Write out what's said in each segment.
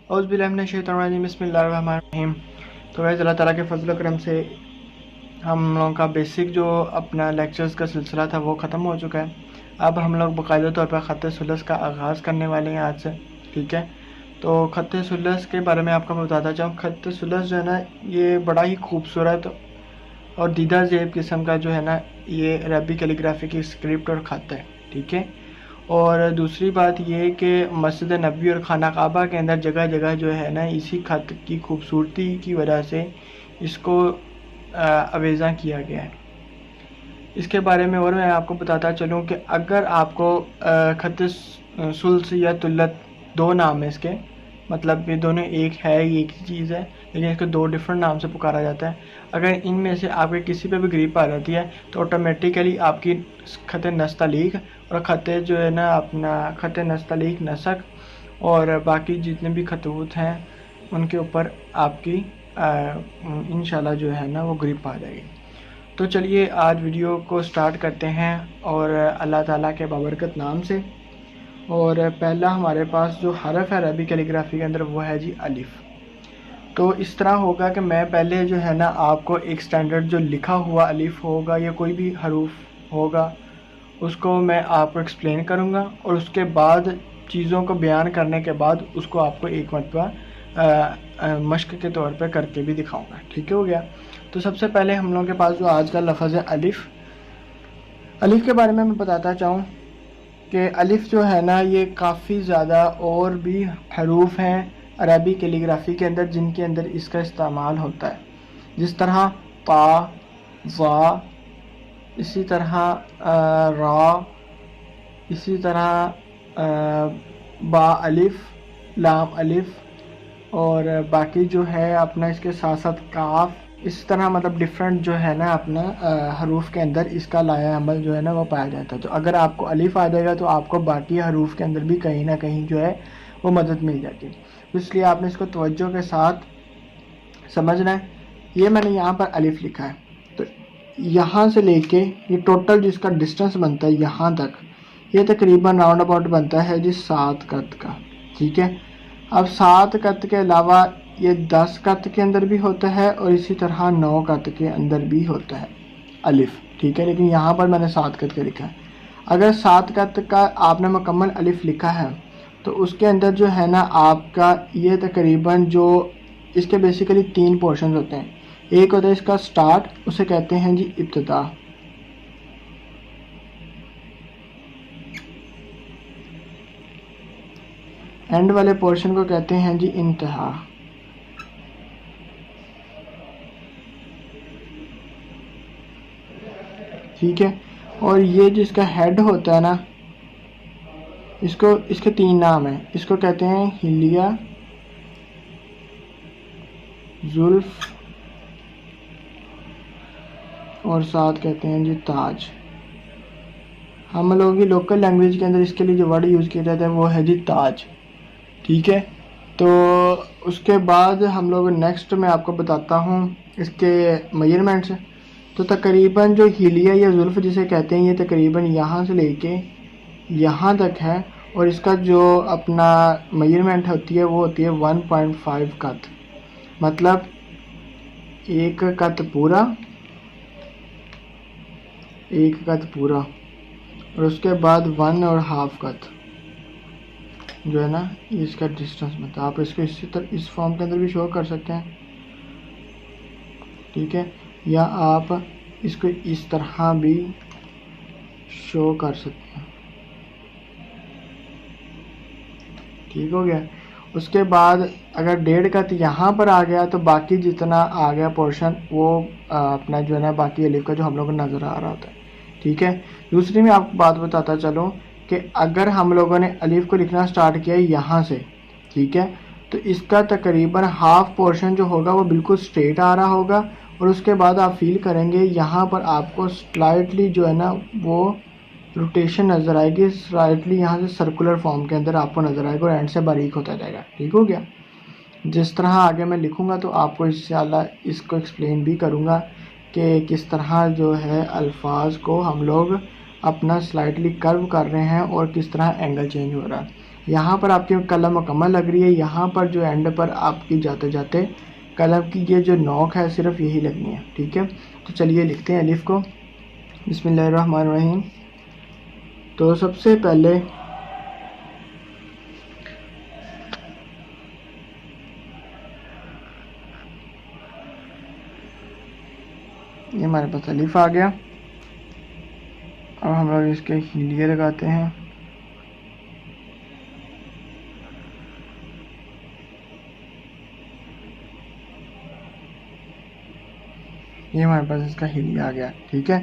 औज़ुबिल्लाहि बिस्मिल्लाहिर्रहमानिर्रहीम। तो वैसे अल्लाह ताला के फजल करम से हम लोगों का बेसिक जो अपना लेक्चर्स का सिलसिला था वो ख़त्म हो चुका है। अब हम लोग बाकायदा तौर पर ख़त सुलस का आगाज़ करने वाले हैं आज से। ठीक है, तो ख़त सुलस के बारे में आपको मैं बताता चाहूँ। ख़त सुलस जो है ना, ये बड़ा ही खूबसूरत और दीदा ज़ेब किस्म का जो है ना, ये अरबी कैलीग्राफी की स्क्रिप्ट और ख़त है। ठीक है, और दूसरी बात ये कि मस्जिद नबी और खाना काबा के अंदर जगह जगह जो है ना, इसी ख़त की खूबसूरती की वजह से इसको अवेज़ा किया गया है। इसके बारे में और मैं आपको बताता चलूँ कि अगर आपको ख़त सुल्स या तुल्लत दो नाम है इसके, मतलब ये दोनों एक है, एक ही चीज़ है, लेकिन इसको दो डिफरेंट नाम से पुकारा जाता है। अगर इनमें से आपके किसी पे भी ग्रीप आ जाती है तो ऑटोमेटिकली आपकी ख़त नस्तलीक और ख़त जो है ना अपना ख़त नस्तलीक नसक और बाकी जितने भी खतूत हैं उनके ऊपर आपकी इंशाल्लाह जो है ना वो ग्रिप आ जाएगी। तो चलिए आज वीडियो को स्टार्ट करते हैं और अल्लाह ताला के बाबरकत नाम से। और पहला हमारे पास जो हरफ है अरबी कैलीग्राफी के अंदर वो है जी अलिफ। तो इस तरह होगा कि मैं पहले जो है ना आपको एक स्टैंडर्ड जो लिखा हुआ अलिफ होगा या कोई भी हरूफ होगा उसको मैं आपको एक्सप्लेन करूँगा और उसके बाद चीज़ों को बयान करने के बाद उसको आपको एक मरतबा मश्क के तौर पे करके भी दिखाऊंगा। ठीक हो गया। तो सबसे पहले हम लोगों के पास जो आज का लफ्ज़ है अलिफ। अलिफ के बारे में मैं बताता चाहूँ कि अलिफ जो है ना ये काफ़ी ज़्यादा और भी हरूफ हैं अरबी कैलीग्राफी के अंदर जिनके अंदर इसका इस्तेमाल होता है। जिस तरह ता, ज़ा, इसी तरह रा, इसी तरह बा अलिफ, लाम अलिफ और बाकी जो है अपना इसके साथ साथ काफ, इस तरह मतलब डिफरेंट जो है ना अपना हरूफ के अंदर इसका लाया अमल जो है ना वो पाया जाता है। तो अगर आपको अलिफ आ जाएगा तो आपको बाकी हरूफ के अंदर भी कहीं ना कहीं जो है वो मदद मिल जाती है। तो इसलिए आपने इसको तवज्जो के साथ समझना है। ये मैंने यहाँ पर अलिफ लिखा है, तो यहाँ से लेके ये टोटल जिसका डिस्टेंस बनता है यहाँ तक, ये तकरीबन राउंड अबाउट बनता है जी 7 कत का। ठीक है, अब 7 कत के अलावा ये 10 कत के अंदर भी होता है और इसी तरह 9 कत के अंदर भी होता है अलिफ। ठीक है, लेकिन यहाँ पर मैंने 7 कत का लिखा है। अगर 7 कत का आपने मुकम्मल अलिफ लिखा है तो उसके अंदर जो है ना आपका ये तकरीबन जो इसके बेसिकली 3 पोर्शन होते हैं। एक होता है इसका स्टार्ट, उसे कहते हैं जी इब्तिदा। एंड वाले पोर्शन को कहते हैं जी इंतहा। ठीक है, और ये जिसका हेड होता है ना, इसको इसके 3 नाम हैं। इसको कहते हैं हिलिया, जुल्फ और साथ कहते हैं जी ताज। हम लोगों की लोकल लैंग्वेज के अंदर इसके लिए जो वर्ड यूज़ किया जाता है वो है जी ताज। ठीक है, तो उसके बाद हम लोग नेक्स्ट में आपको बताता हूँ इसके मेजरमेंट्स। तो तकरीबन जो हिलिया या जुल्फ जिसे कहते हैं ये तकरीबन यहाँ से लेके यहाँ तक है और इसका जो अपना मेजरमेंट होती है वो होती है 1.5 कत, मतलब 1 कत पूरा, 1 कत पूरा और उसके बाद 1.5 कत जो है ना इसका डिस्टेंस बनता है। आप इसको इसी तरह इस फॉर्म के अंदर भी शो कर सकते हैं। ठीक है, या आप इसको इस तरह भी शो कर सकते हैं। ठीक हो गया। उसके बाद अगर 1.5 कत यहाँ पर आ गया तो बाकी जितना आ गया पोर्शन वो अपना जो है ना बाकी अलिफ का जो हम लोग को नज़र आ रहा होता है। ठीक है, दूसरी में आपको बात बताता चलो कि अगर हम लोगों ने अलिफ को लिखना स्टार्ट किया यहाँ से, ठीक है, तो इसका तकरीबन हाफ पोर्शन जो होगा वो बिल्कुल स्ट्रेट आ रहा होगा और उसके बाद आप फील करेंगे यहाँ पर आपको स्लाइटली जो है ना वो रोटेशन नज़र आएगी, स्लाइटली यहाँ से सर्कुलर फॉर्म के अंदर आपको नज़र आएगा और एंड से बारीक होता जाएगा। ठीक हो गया। जिस तरह आगे मैं लिखूँगा तो आपको इंशाल्लाह इसको एक्सप्लेन भी करूँगा कि किस तरह जो है अल्फाज को हम लोग अपना स्लाइटली कर्व कर रहे हैं और किस तरह एंगल चेंज हो रहा है। यहाँ पर आपकी कलम मुकम्मल लग रही है, यहाँ पर जो एंड पर आपकी जाते जाते कलम की ये जो नोक है सिर्फ यही लगनी है। ठीक है, तो चलिए लिखते हैं अलिफ को। बिस्मिल्लाहिर्रहमानिर्रहीम। तो सबसे पहले ये हमारे पास अलिफ आ गया। अब हम लोग इसके हीलिये लगाते हैं। ये हमारे पास इसका हिलिया आ गया। ठीक है,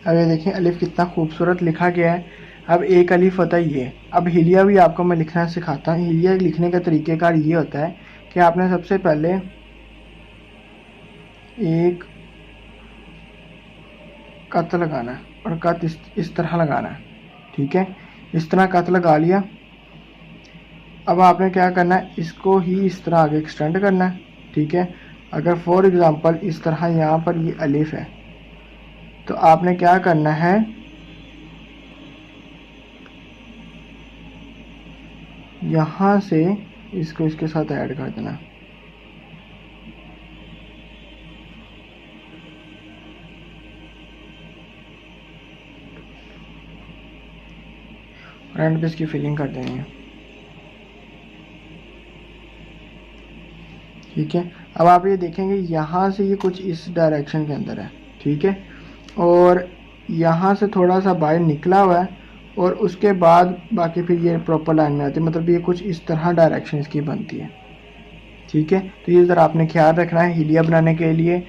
अब ये देखें अलिफ कितना खूबसूरत लिखा गया है। अब एक अलिफ होता है ये। अब हिलिया भी आपको मैं लिखना सिखाता हूँ। हिलिया लिखने का तरीक़ेकार ये होता है कि आपने सबसे पहले एक कत लगाना है और कत इस तरह लगाना है। ठीक है, इस तरह कत लगा लिया। अब आपने क्या करना है, इसको ही इस तरह आगे एक्सटेंड करना है। ठीक है, अगर फॉर एग्ज़ाम्पल इस तरह यहाँ पर ये अलिफ है तो आपने क्या करना है, यहाँ से इसको इसके साथ ऐड कर देना। एंड पे इसकी फिलिंग कर देनी है। ठीक है, अब आप ये देखेंगे यहाँ से ये कुछ इस डायरेक्शन के अंदर है। ठीक है, और यहाँ से थोड़ा सा बाहर निकला हुआ है और उसके बाद बाकी फिर ये प्रॉपर लाइन में आती है, मतलब ये कुछ इस तरह डायरेक्शन इसकी बनती है। ठीक है, तो ये ज़रा आपने ख्याल रखना है हिलिया बनाने के लिए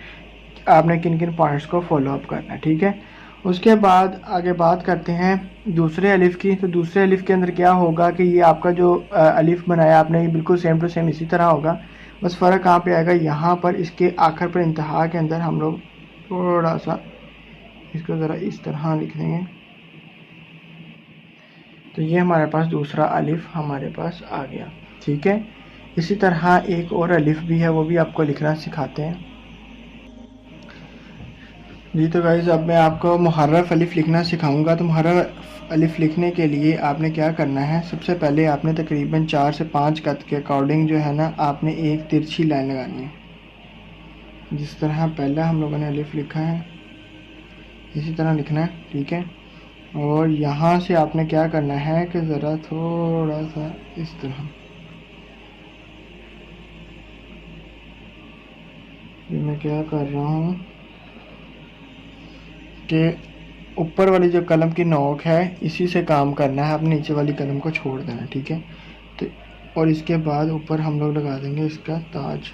आपने किन किन पॉइंट्स को फॉलो अप करना है। ठीक है, उसके बाद आगे बात करते हैं दूसरे अलिफ की। तो दूसरे अलिफ के अंदर क्या होगा कि ये आपका जो अलिफ बनाया आपने ये बिल्कुल सेम टू सेम इसी तरह होगा, बस फ़र्क कहाँ पे आएगा, यहाँ पर इसके आखिर पर इंतहा के अंदर हम लोग थोड़ा सा इसको ज़रा इस तरह लिख देंगे। तो ये हमारे पास दूसरा अलिफ हमारे पास आ गया। ठीक है, इसी तरह एक और अलिफ भी है, वो भी आपको लिखना सिखाते हैं जी। तो गाइज़ अब मैं आपको मुहर्रफ अलिफ लिखना सिखाऊंगा। तो मुहर्रफ अलिफ लिखने के लिए आपने क्या करना है, सबसे पहले आपने तकरीबन 4 से 5 कद के अकॉर्डिंग जो है ना आपने एक तिरछी लाइन लगानी है। जिस तरह पहला हम लोगों ने अलिफ लिखा है इसी तरह लिखना है। ठीक है, और यहाँ से आपने क्या करना है कि ज़रा थोड़ा सा इस तरह, ये मैं क्या कर रहा हूँ कि ऊपर वाली जो कलम की नोक है इसी से काम करना है, अब नीचे वाली कलम को छोड़ देना। ठीक है, तो और इसके बाद ऊपर हम लोग लगा देंगे इसका ताज।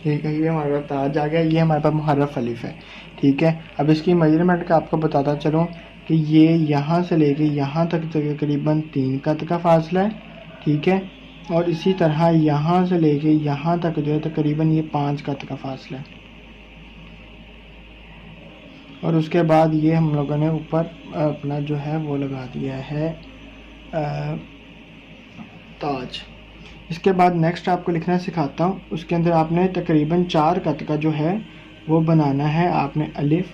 ठीक है, ये हमारे पास ताज आ गया। ये हमारे पास मुहर्रफ अलिफ है। ठीक है, अब इसकी मेजरमेंट का आपको बताता चलूँ कि ये यहाँ से लेके यहाँ तक तकरीबन 3 कद का फासला है। ठीक है, और इसी तरह यहाँ से लेके यहाँ तक जो है तकरीबन ये 5 कद का फासला है। और उसके बाद ये हम लोगों ने ऊपर अपना जो है वो लगा दिया है ताज। इसके बाद नेक्स्ट आपको लिखना सिखाता हूँ। उसके अंदर आपने तकरीबन 4 कद का जो है वो बनाना है आपने अलिफ,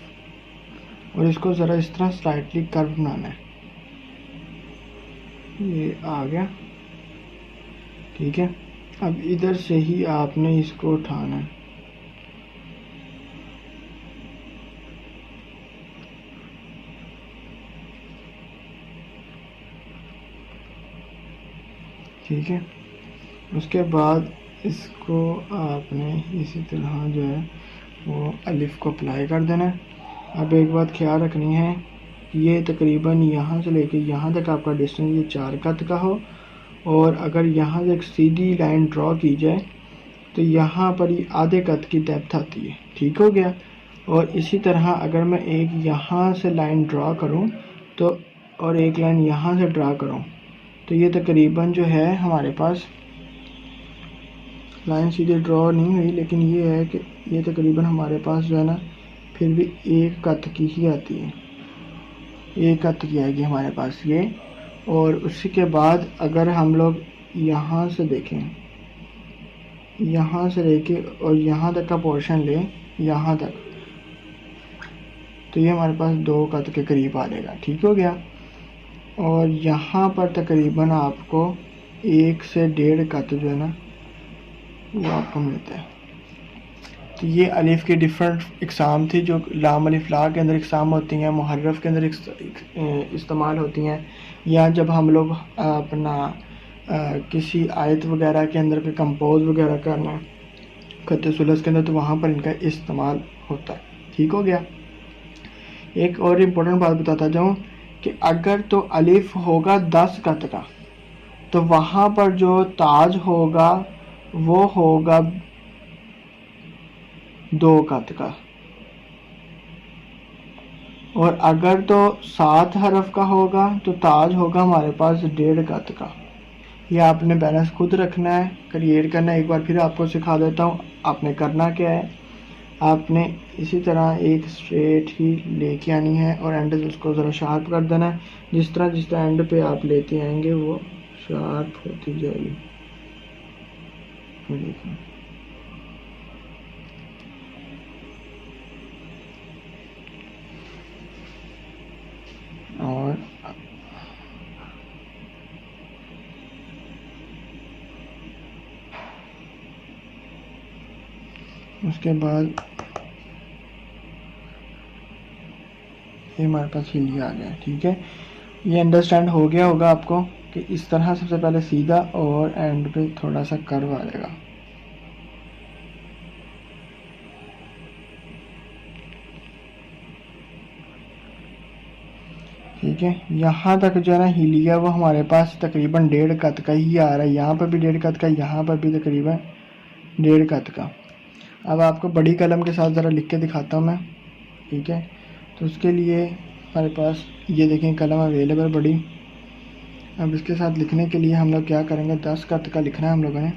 और इसको ज़रा इस तरह स्लाइटली कर्व बनाना है। ये आ गया। ठीक है, अब इधर से ही आपने इसको उठाना है। ठीक है, उसके बाद इसको आपने इसी तरह जो है वो अलिफ को अप्लाई कर देना है। अब एक बात ख्याल रखनी है, ये तकरीबन यहाँ से लेके यहाँ तक आपका डिस्टेंस ये 4 कद का हो, और अगर यहाँ से एक सीधी लाइन ड्रॉ की जाए तो यहाँ पर ये आधे कद की डेप्थ आती है। ठीक हो गया, और इसी तरह अगर मैं एक यहाँ से लाइन ड्रॉ करूँ तो और एक लाइन यहाँ से ड्रा करूँ तो ये तकरीबन जो है हमारे पास लाइन सीधे ड्रॉ नहीं हुई, लेकिन ये है कि ये तकरीबन हमारे पास जो है ना फिर भी 1 कद की ही आती है, 1 कद की आएगी हमारे पास ये। और उसी के बाद अगर हम लोग यहाँ से देखें यहाँ से लेके और यहाँ तक का पोर्शन ले, यहाँ तक, तो ये हमारे पास 2 कत के करीब आ जाएगा। ठीक हो गया। और यहाँ पर तकरीबन आपको 1 से 1.5 कत जो है ना वो आपको मिलता है। तो ये अलिफ की डिफरेंट इकसाम थी जो लाम अलिफ ला के अंदर इकसाम होती हैं, मुहर्रफ के अंदर इस्तेमाल होती हैं, या जब हम लोग अपना किसी आयत वगैरह के अंदर पे कंपोज वगैरह करना है खत सुलस के अंदर, तो वहाँ पर इनका इस्तेमाल होता है। ठीक हो गया। एक और इम्पोर्टेंट बात बताता जाऊँ कि अगर तो अलिफ होगा 10 कत का, तो वहाँ पर जो ताज होगा वो होगा 2 कत का, और अगर तो 7 हरफ का होगा तो ताज होगा हमारे पास 1.5 कत का। ये आपने बैलेंस खुद रखना है, क्रिएट करना है। एक बार फिर आपको सिखा देता हूँ। आपने करना क्या है, आपने इसी तरह एक स्ट्रेट ही लेके आनी है और एंड उसको ज़रा शार्प कर देना है। जिस तरह एंड पे आप लेते आएंगे वो शार्प होती जाएगी। देखिए, और उसके बाद ये हमारे पास हिलिया आ गया। ठीक है, ये अंडरस्टैंड हो गया होगा आपको कि इस तरह सबसे पहले सीधा और एंड पे थोड़ा सा कर्व आ जाएगा। ठीक है, यहाँ तक जो है ना हिलिया वो हमारे पास तकरीबन 1.5 कत का ही आ रहा है। यहाँ पर भी 1.5 कत का, यहाँ पर भी तकरीबन 1.5 कत का। अब आपको बड़ी कलम के साथ ज़रा लिख के दिखाता हूँ मैं। ठीक है, तो उसके लिए हमारे पास ये देखें कलम अवेलेबल बड़ी। अब इसके साथ लिखने के लिए हम लोग क्या करेंगे, 10 कत का लिखना है हम लोगों ने।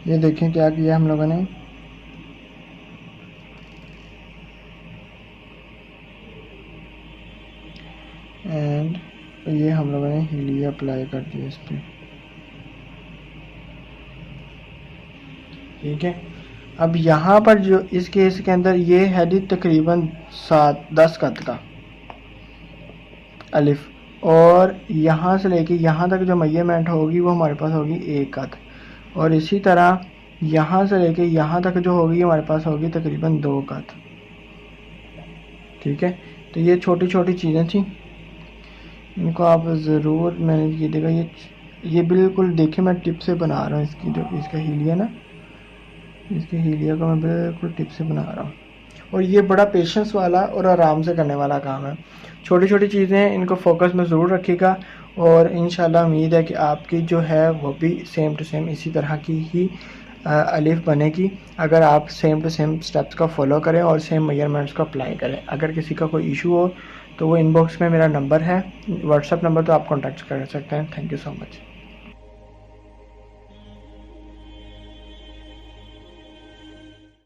ये देखें क्या किया हम लोगों ने, एंड ये हम लोगों ने हिलिया अप्लाई कर दिया इस पर। ठीक है, अब यहाँ पर जो इस केस के अंदर ये है जी तकरीबन 7-10 कत का अलिफ, और यहाँ से लेके यहाँ तक जो मेजरमेंट होगी वो हमारे पास होगी 1 कत, और इसी तरह यहाँ से लेके यहाँ तक जो होगी हमारे पास होगी तकरीबन 2 कत। ठीक है, तो ये छोटी छोटी चीज़ें थी, इनको आप ज़रूर मैनेज कीजिएगा। ये बिल्कुल देखिए मैं टिप से बना रहा हूँ इसकी, जो इसका हिलिया ना, इसके हिलिया को मैं बिल्कुल टिप से बना रहा हूँ। और ये बड़ा पेशेंस वाला और आराम से करने वाला काम है। छोटी छोटी चीज़ें इनको फोकस में ज़रूर रखिएगा, और इंशाल्लाह उम्मीद है कि आपकी जो है वो भी सेम टू सेम इसी तरह की ही अलिफ बनेगी, अगर आप सेम टू सेम स्टेप्स का फॉलो करें और सेम मेजरमेंट्स को अप्लाई करें। अगर किसी का कोई इशू हो तो वो इनबॉक्स में मेरा नंबर है, व्हाट्सएप नंबर, तो आप कॉन्टैक्ट कर सकते हैं। Thank you so much.